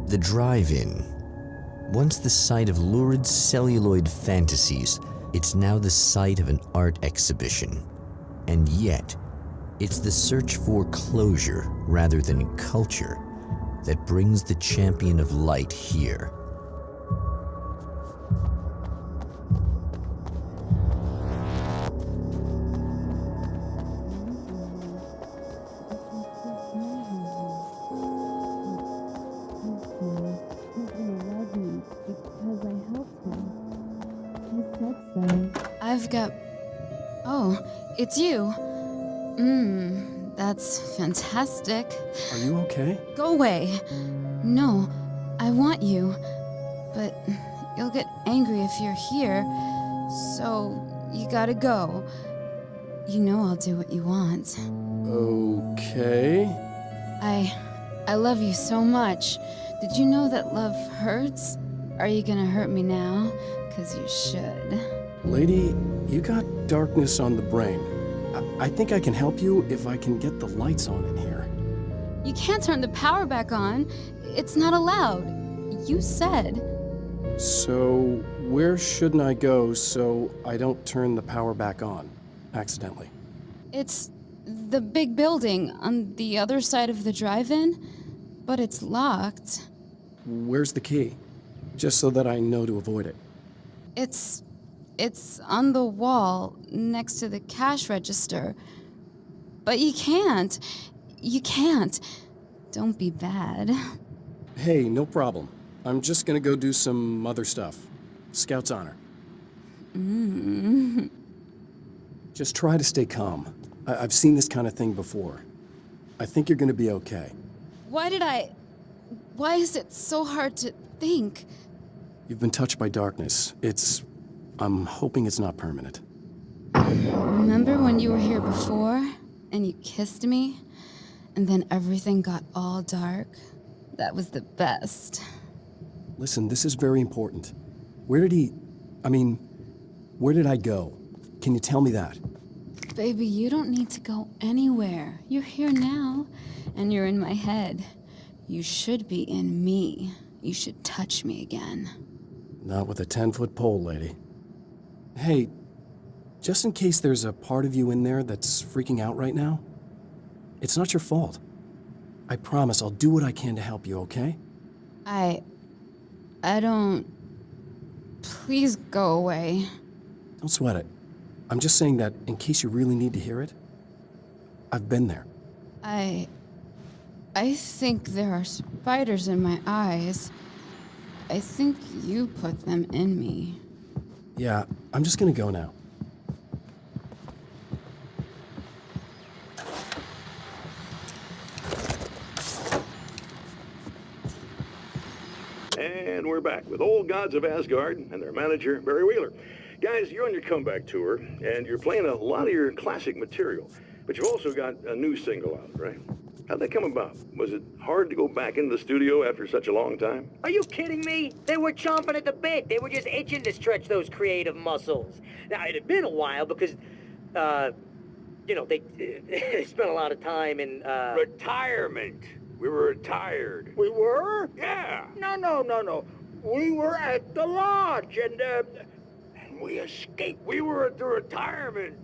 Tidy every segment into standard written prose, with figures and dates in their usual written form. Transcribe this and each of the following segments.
The drive-in. Once the site of lurid celluloid fantasies, it's now the site of an art exhibition. And yet, it's the search for closure rather than culture that brings the champion of light here. I've got... Oh, it's you. That's fantastic. Are you okay? Go away. No, I want you. But you'll get angry if you're here, so you gotta go. You know I'll do what you want. Okay. I love you so much. Did you know that love hurts? Are you gonna hurt me now? 'Cause you should. Lady, you got darkness on the brain. I think I can help you if I can get the lights on in here. You can't turn the power back on. It's not allowed. You said. So, where shouldn't I go so I don't turn the power back on accidentally? It's the big building on the other side of the drive-in, but it's locked. Where's the key? Just so that I know to avoid it. It's on the wall next to the cash register. But you can't. You can't. Don't be bad. Hey, no problem. I'm just gonna go do some other stuff. Scout's honor. Just try to stay calm. I've seen this kind of thing before. I think you're gonna be okay. Why is it so hard to think? You've been touched by darkness. I'm hoping it's not permanent. Remember when you were here before, and you kissed me, and then everything got all dark? That was the best. Listen, this is very important. Where did I go? Can you tell me that? Baby, you don't need to go anywhere. You're here now, and you're in my head. You should be in me. You should touch me again. Not with a 10-foot pole, lady. Hey, just in case there's a part of you in there that's freaking out right now, it's not your fault. I promise I'll do what I can to help you, okay? I don't... Please go away. Don't sweat it. I'm just saying that in case you really need to hear it, I've been there. I think there are spiders in my eyes. I think you put them in me. Yeah, I'm just gonna go now. And we're back with Old Gods of Asgard and their manager, Barry Wheeler. Guys, you're on your comeback tour, and you're playing a lot of your classic material, but you've also got a new single out, right? How'd that come about? Was it hard to go back into the studio after such a long time? Are you kidding me? They were chomping at the bit. They were just itching to stretch those creative muscles. Now, it had been a while because, they spent a lot of time in, Retirement. We were retired. We were? Yeah. No. We were at the lodge, and We escaped. We were at the retirement,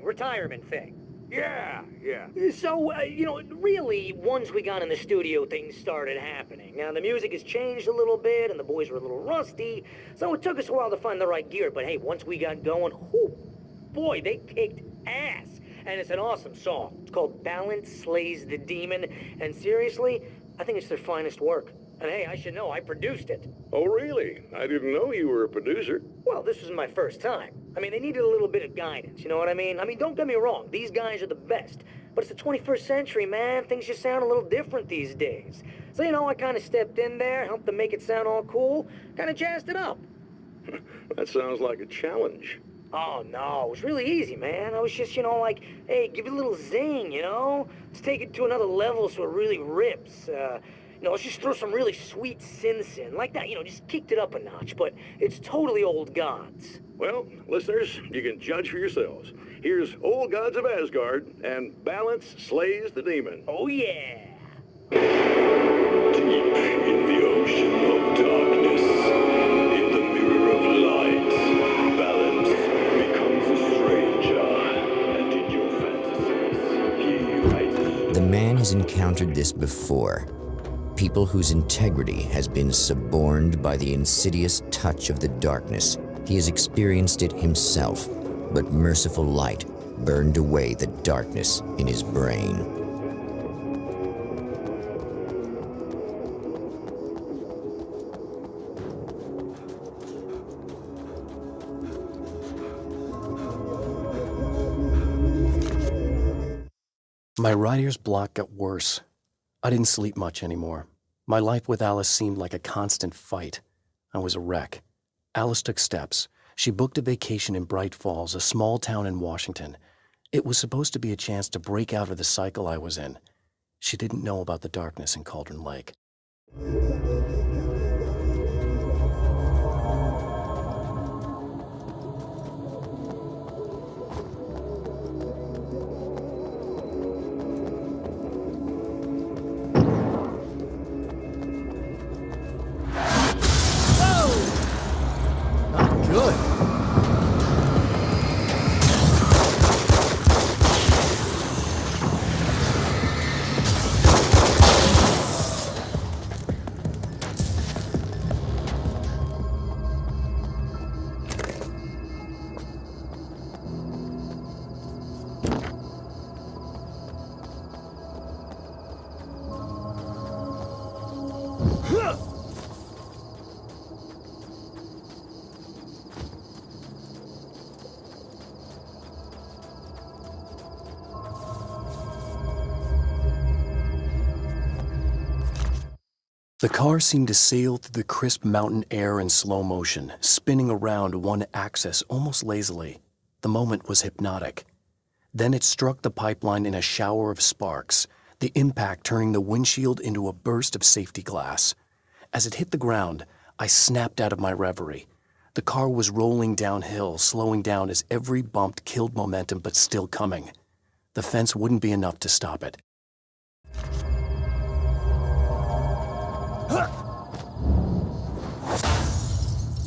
retirement thing. Yeah. So, really, once we got in the studio, things started happening. Now, the music has changed a little bit, and the boys were a little rusty, so it took us a while to find the right gear. But hey, once we got going, boy, they kicked ass. And it's an awesome song. It's called Balance Slays the Demon, and seriously, I think it's their finest work. And hey, I should know, I produced it. Oh, really? I didn't know you were a producer. Well, this was my first time. I mean, they needed a little bit of guidance, you know what I mean? I mean, don't get me wrong, these guys are the best. But it's the 21st century, man. Things just sound a little different these days. So, I kind of stepped in there, helped them make it sound all cool, kind of jazzed it up. That sounds like a challenge. Oh, no, it was really easy, man. I was just, hey, give it a little zing, Let's take it to another level so it really rips. Let's just throw some really sweet synths in. Like that, just kicked it up a notch. But it's totally Old Gods. Well, listeners, you can judge for yourselves. Here's Old Gods of Asgard and Balance Slays the Demon. Oh, yeah. Deep in the ocean of darkness, in the mirror of light, balance becomes a stranger, and in your fantasies, he rises. The man has encountered this before. People whose integrity has been suborned by the insidious touch of the darkness. He has experienced it himself, but merciful light burned away the darkness in his brain. My writer's block got worse. I didn't sleep much anymore. My life with Alice seemed like a constant fight. I was a wreck. Alice took steps. She booked a vacation in Bright Falls, a small town in Washington. It was supposed to be a chance to break out of the cycle I was in. She didn't know about the darkness in Cauldron Lake. Not good. The car seemed to sail through the crisp mountain air in slow motion, spinning around one axis almost lazily. The moment was hypnotic. Then it struck the pipeline in a shower of sparks, the impact turning the windshield into a burst of safety glass. As it hit the ground, I snapped out of my reverie. The car was rolling downhill, slowing down as every bump killed momentum but still coming. The fence wouldn't be enough to stop it.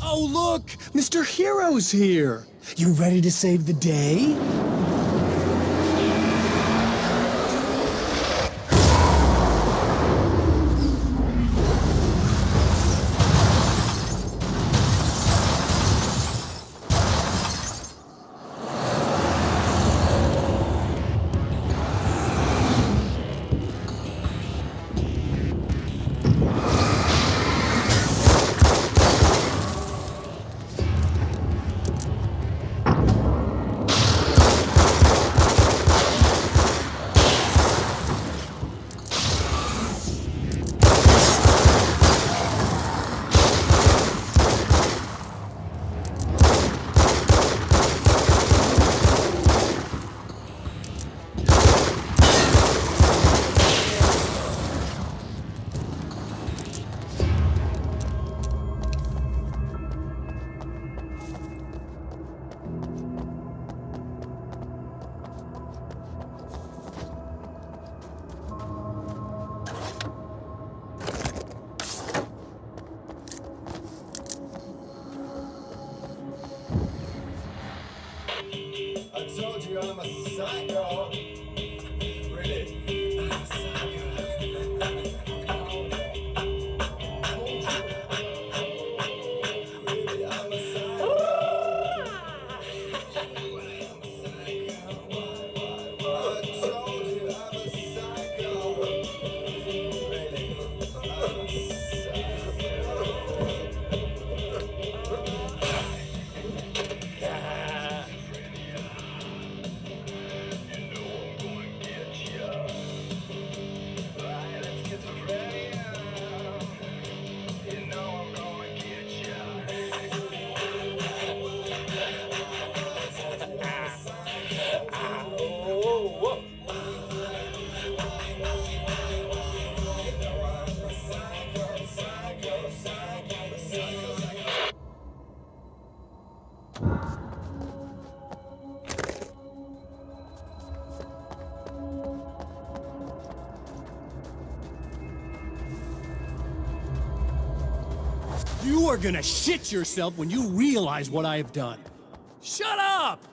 Oh, look! Mr. Hero's here! You ready to save the day? I told you I'm a psycho. Really? I'm a psycho. Really, I'm a psycho. I told you I'm a psycho. Really, I'm a psycho. You are gonna shit yourself when you realize what I have done. Shut up!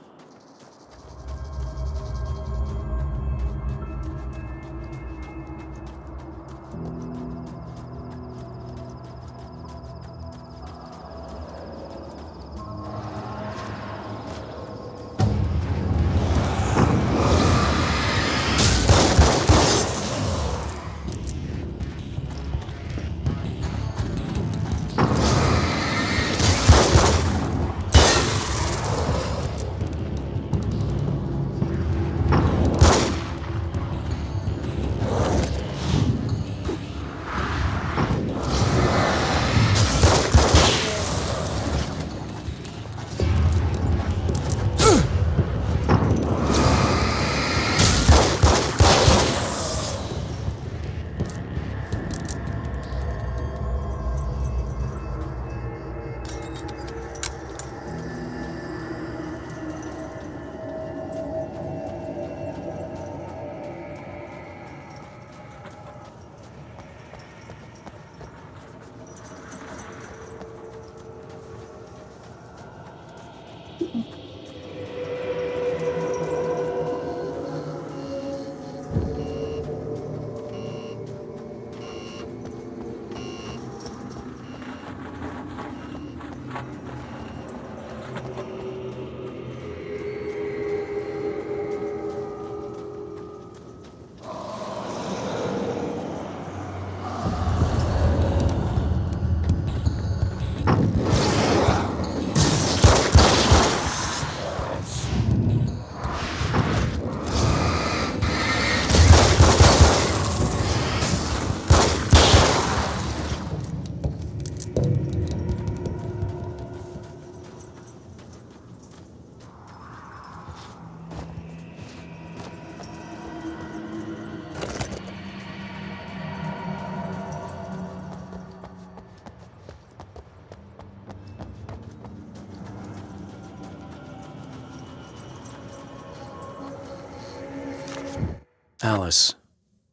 Alice,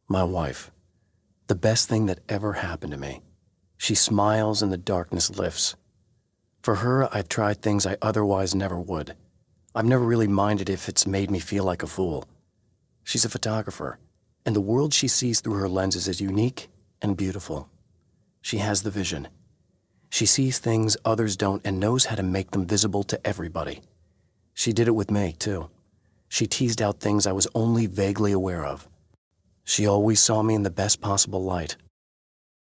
my wife, the best thing that ever happened to me. She smiles and the darkness lifts. For her, I've tried things I otherwise never would. I've never really minded if it's made me feel like a fool. She's a photographer, and the world she sees through her lenses is unique and beautiful. She has the vision. She sees things others don't and knows how to make them visible to everybody. She did it with me, too. She teased out things I was only vaguely aware of. She always saw me in the best possible light.